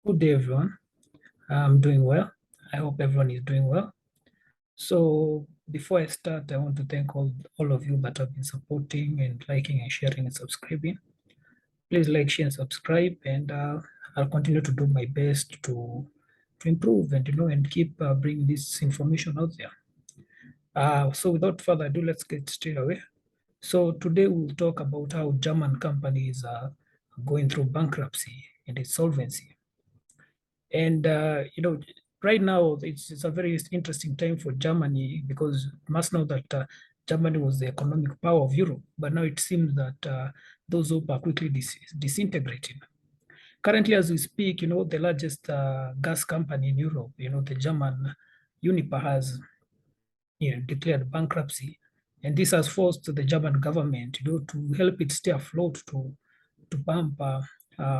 Good day, everyone. I'm doing well. I hope everyone is doing well. So before I start, I want to thank all of you that have been supporting and liking and sharing and subscribing. Please like, share, and subscribe, and I'll continue to do my best to improve and and keep bringing this information out there. So without further ado, let's get straight away. So today we'll talk about how German companies are going through bankruptcy and insolvency. And right now it's a very interesting time for Germany, because you must know that Germany was the economic power of Europe, but now it seems that those hope are quickly disintegrating. Currently, as we speak, the largest gas company in Europe, the German Uniper, has declared bankruptcy, and this has forced the German government, to help it stay afloat, to pump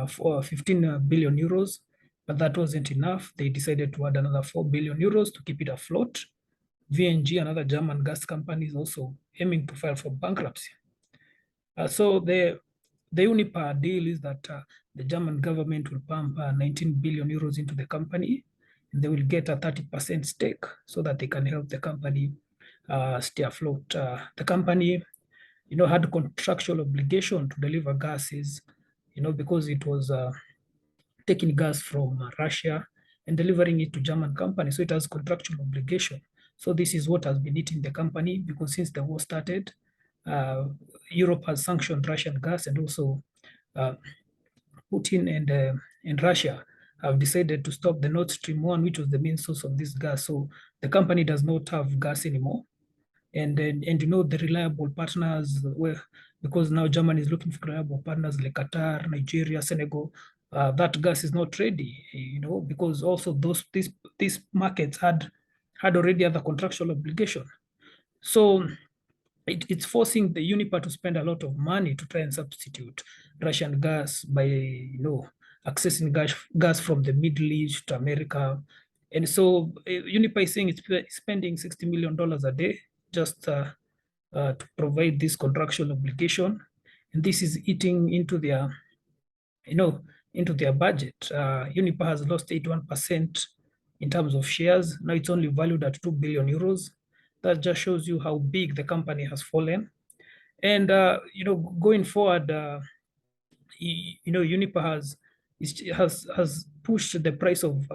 for 15 billion euros, but that wasn't enough. They decided to add another 4 billion euros to keep it afloat. VNG, another German gas company, is also aiming to file for bankruptcy. So the Uniper deal is that the German government will pump 19 billion euros into the company, and they will get a 30% stake so that they can help the company stay afloat. The company, had contractual obligation to deliver gases, because it was taking gas from Russia and delivering it to German companies. So it has contractual obligation. So this is what has been eating the company, because since the war started, Europe has sanctioned Russian gas, and also Putin and Russia have decided to stop the Nord Stream 1, which was the main source of this gas. So the company does not have gas anymore. And the reliable partners were, because now Germany is looking for reliable partners like Qatar, Nigeria, Senegal. That gas is not ready, because also these markets had already other contractual obligation. So it's forcing the Uniper to spend a lot of money to try and substitute Russian gas by accessing gas from the Middle East to America. And so Uniper is saying it's spending $60 million a day just to provide this contractual obligation, and this is eating into their budget. Uniper has lost 81% in terms of shares. Now it's only valued at 2 billion euros. That just shows you how big the company has fallen. And going forward, Uniper has pushed the price of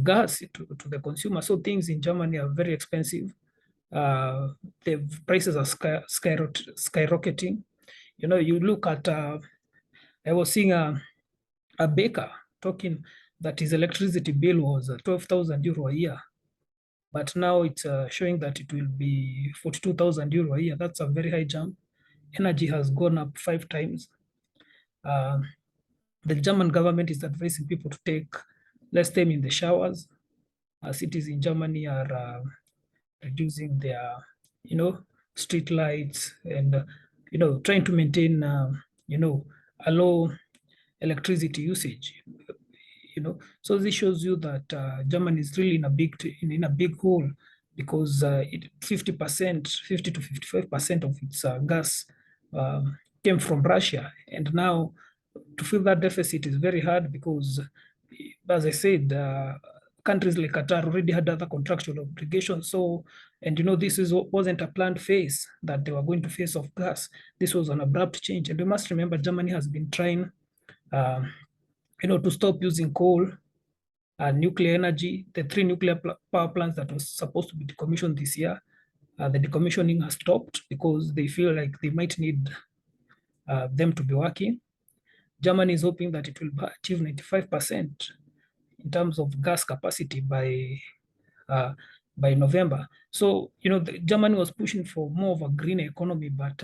gas to the consumer. So things in Germany are very expensive. The prices are skyrocketing. You look at, I was seeing a baker talking that his electricity bill was 12,000 euro a year, but now it's showing that it will be 42,000 euro a year. That's a very high jump. Energy has gone up 5 times. The German government is advising people to take less time in the showers. Cities in Germany are reducing their, street lights, and trying to maintain, a low electricity usage. So this shows you that Germany is really in a big hole, because 50 to 55% of its gas came from Russia, and now to fill that deficit is very hard, because, as I said, countries like Qatar already had other contractual obligations. So, and this wasn't a planned phase that they were going to face of gas. This was an abrupt change, and we must remember Germany has been trying, to stop using coal and nuclear energy. The 3 nuclear power plants that was supposed to be decommissioned this year, the decommissioning has stopped because they feel like they might need them to be working. Germany is hoping that it will achieve 95% in terms of gas capacity by November. So, Germany was pushing for more of a green economy, but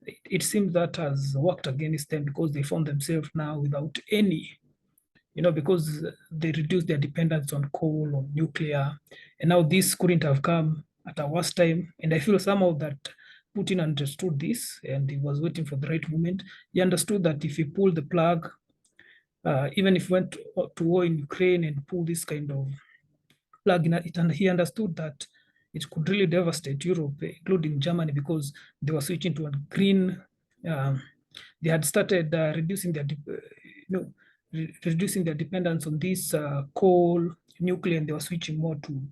it seems that has worked against them, because they found themselves now without any, because they reduced their dependence on coal or nuclear. And now this couldn't have come at a worse time. And I feel somehow that Putin understood this, and he was waiting for the right moment. He understood that if he pulled the plug, even if he went to war in Ukraine and pulled this kind of plug in it, and he understood that it could really devastate Europe, including Germany, because they were switching to a green. They had started reducing their, reducing their dependence on this coal, nuclear, and they were switching more to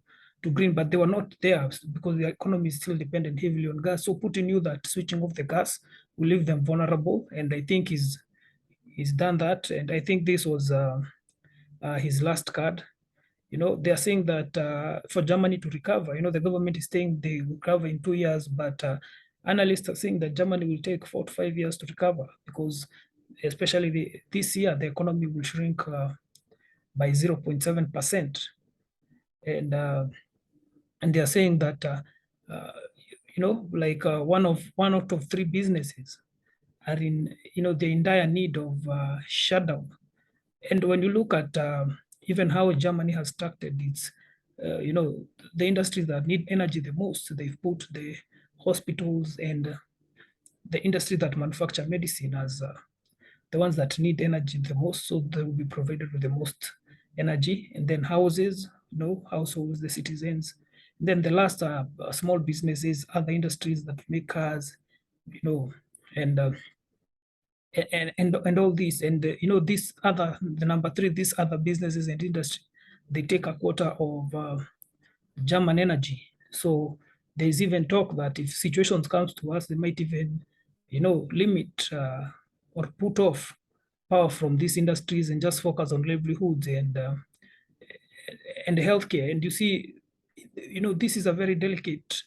green, but they were not there because the economy is still dependent heavily on gas. So Putin knew that switching off the gas will leave them vulnerable, and I think he's done that. And I think this was his last card. They are saying that for Germany to recover, the government is saying they will recover in 2 years, but analysts are saying that Germany will take 4 to 5 years to recover because, especially this year, the economy will shrink by 0.7%, and they are saying that uh, like one out of three businesses are they're in dire need of shutdown. And when you look at even how Germany has structured its, the industries that need energy the most, they've put the hospitals and the industry that manufacture medicine as the ones that need energy the most. So they will be provided with the most energy. And then houses, households, the citizens. And then the last are small businesses, other industries that make cars, and and all these, and this other, the number three, these other businesses and industry, they take a quarter of German energy. So there's even talk that if situations comes to us, they might even limit or put off power from these industries and just focus on livelihoods and healthcare. And you see, this is a very delicate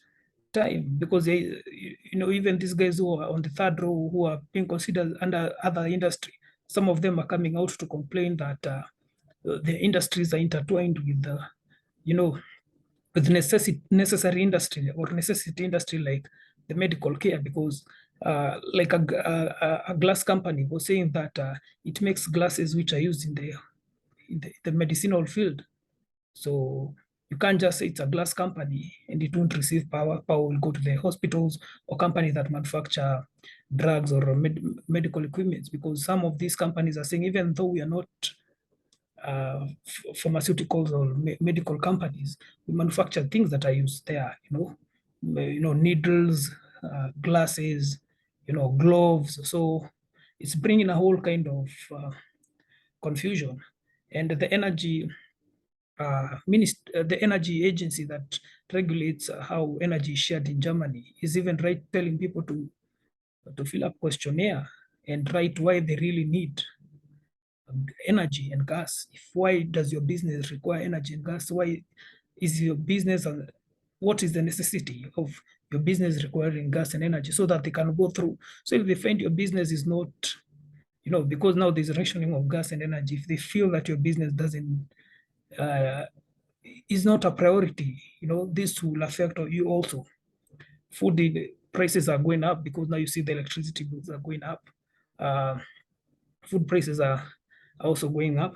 time because even these guys who are on the third row who are being considered under other industry, some of them are coming out to complain that the industries are intertwined with the you know with necessary industry or necessity industry like the medical care, because like a glass company was saying that it makes glasses which are used in the medicinal field. So you can't just say it's a glass company and it won't receive power. Power will go to the hospitals or companies that manufacture drugs or medical equipment, because some of these companies are saying even though we are not pharmaceuticals or medical companies, we manufacture things that are used there. Needles, glasses, gloves. So it's bringing a whole kind of confusion, and the energy agency that regulates how energy is shared in Germany is even telling people to fill up questionnaire and write why they really need energy and gas. Why does your business require energy and gas? Why is your business, what is the necessity of your business requiring gas and energy, so that they can go through. So if they find your business is not, because now there's rationing of gas and energy, if they feel that your business doesn't uh, is not a priority, this will affect you also. Food prices are going up because now you see the electricity bills are going up. Food prices are also going up.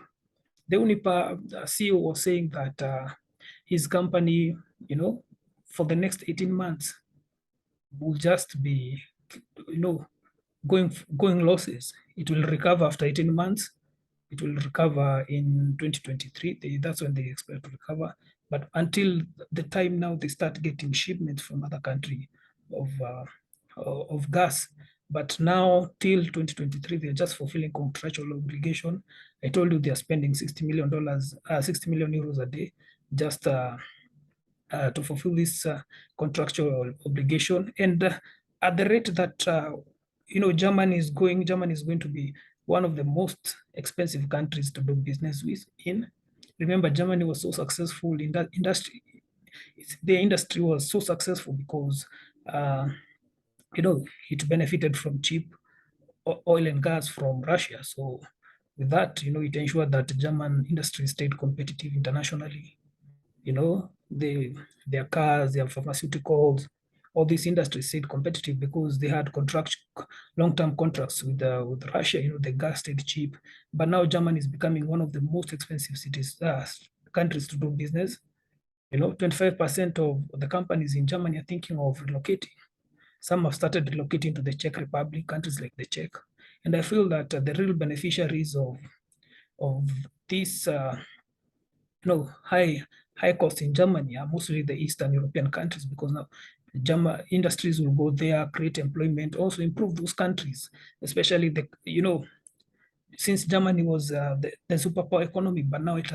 The Unipa CEO was saying that his company, for the next 18 months will just be, going losses. It will recover after 18 months. It will recover in 2023. That's when they expect to recover. But until the time now, they start getting shipments from other country of gas. But now till 2023, they're just fulfilling contractual obligation. I told you they are spending $60 million, 60 million euros a day, just to fulfill this contractual obligation. And at the rate that Germany is going to be one of the most expensive countries to do business with. Remember, Germany was so successful in that industry. The industry was so successful because it benefited from cheap oil and gas from Russia. So with that, it ensured that the German industry stayed competitive internationally. Their cars, their pharmaceuticals, all these industries stayed competitive because they had long-term contracts with Russia. The gas stayed cheap. But now Germany is becoming one of the most expensive countries to do business. 25% of the companies in Germany are thinking of relocating. Some have started relocating to the Czech Republic, countries like the Czech. And I feel that the real beneficiaries of this high cost in Germany are mostly the Eastern European countries, because now German industries will go there, create employment, also improve those countries, especially since Germany was the superpower economy, but now it's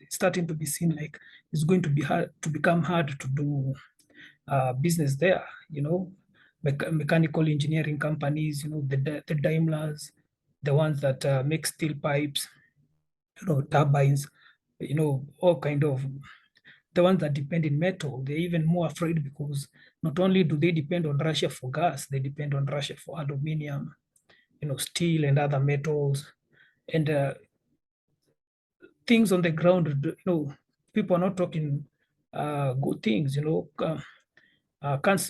starting to be seen like it's going to be hard to become hard to do business there. Mechanical engineering companies, the Daimlers, the ones that make steel pipes, turbines, all kind of the ones that depend in metal. They're even more afraid because not only do they depend on Russia for gas, they depend on Russia for aluminium, steel and other metals, and things on the ground. People are not talking good things.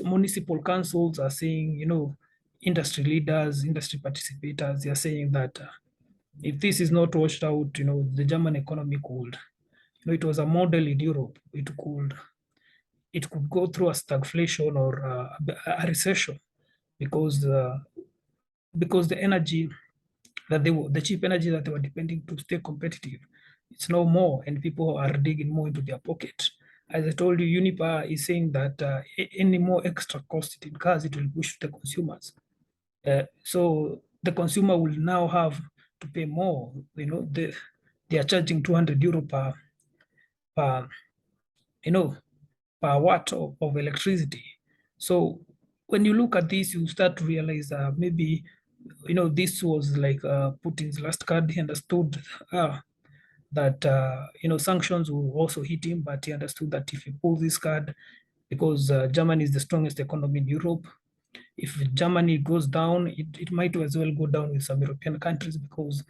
Municipal councils are saying, industry leaders, industry participators, they are saying that if this is not washed out, the German economy could, it was a model in Europe. It could go through a stagflation or a recession because because the energy the cheap energy that they were depending to stay competitive, it's no more, and people are digging more into their pocket. As I told you, Unipa is saying that any more extra cost it incurs, it will push the consumers. So the consumer will now have to pay more. They are charging 200 euro per you know per watt of electricity. So when you look at this, you start to realize maybe this was like Putin's last card. He understood that sanctions will also hit him, but he understood that if he pulls this card, because Germany is the strongest economy in Europe, if Germany goes down, it might as well go down with some European countries because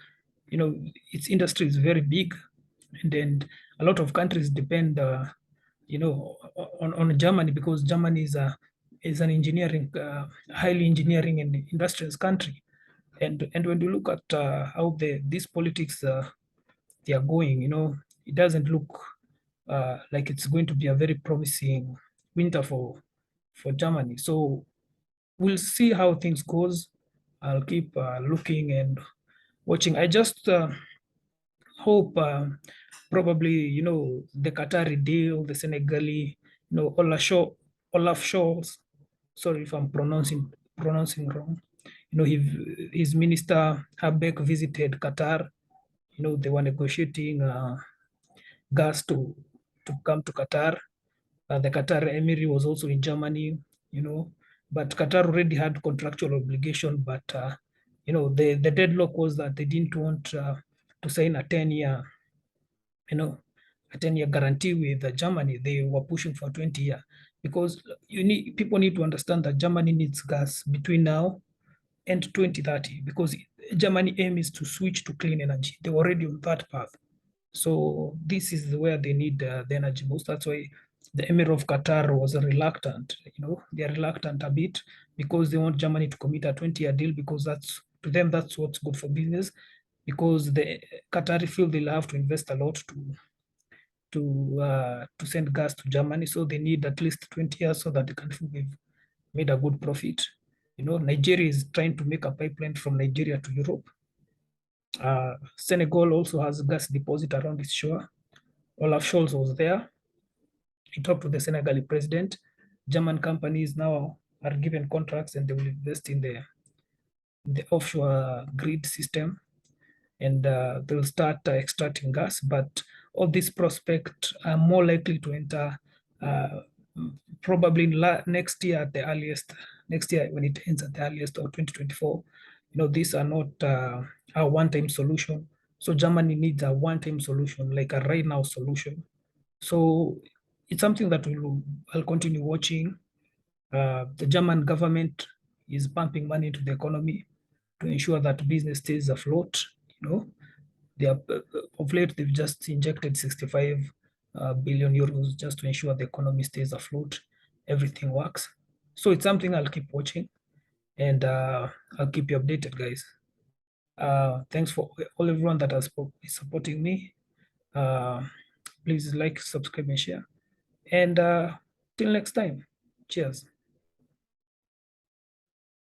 its industry is very big, and then a lot of countries depend on Germany because Germany is an engineering highly engineering and industrious country. And when you look at how these politics they are going, it doesn't look like it's going to be a very promising winter for Germany. So we'll see how things goes. I'll keep looking and watching. I just hope probably the Qatari deal, the Senegali, Olaf Scholz. Sorry if I'm pronouncing wrong. His minister Habeck visited Qatar. They were negotiating gas to come to Qatar. The Qatar Emiri was also in Germany. But Qatar already had contractual obligation. But the deadlock was that they didn't want to sign a 10-year, a 10-year guarantee with Germany. They were pushing for 20-year because people need to understand that Germany needs gas between now and 2030 because Germany aim is to switch to clean energy. They're already on that path. So this is where they need the energy most. That's why the Emir of Qatar was reluctant. They're reluctant a bit because they want Germany to commit a 20-year deal because to them that's what's good for business. Because the Qatari feel they'll have to invest a lot to send gas to Germany, so they need at least 20 years so that the country will made a good profit. Nigeria is trying to make a pipeline from Nigeria to Europe. Senegal also has gas deposit around its shore. Olaf Scholz was there. He talked to the Senegali president. German companies now are given contracts and they will invest in the offshore grid system, and they'll start extracting gas. But all these prospects are more likely to enter probably next year at the earliest. Next year when it ends at the earliest, or 2024. These are not a one-time solution. So Germany needs a one-time solution, like a right now solution. So it's something that I'll continue watching. The German government is pumping money into the economy to ensure that business stays afloat. They are, of late they've just injected 65 billion euros just to ensure the economy stays afloat, everything works. So it's something I'll keep watching, and I'll keep you updated, guys. Thanks for all everyone that is supporting me. Please like, subscribe, and share. And till next time, cheers.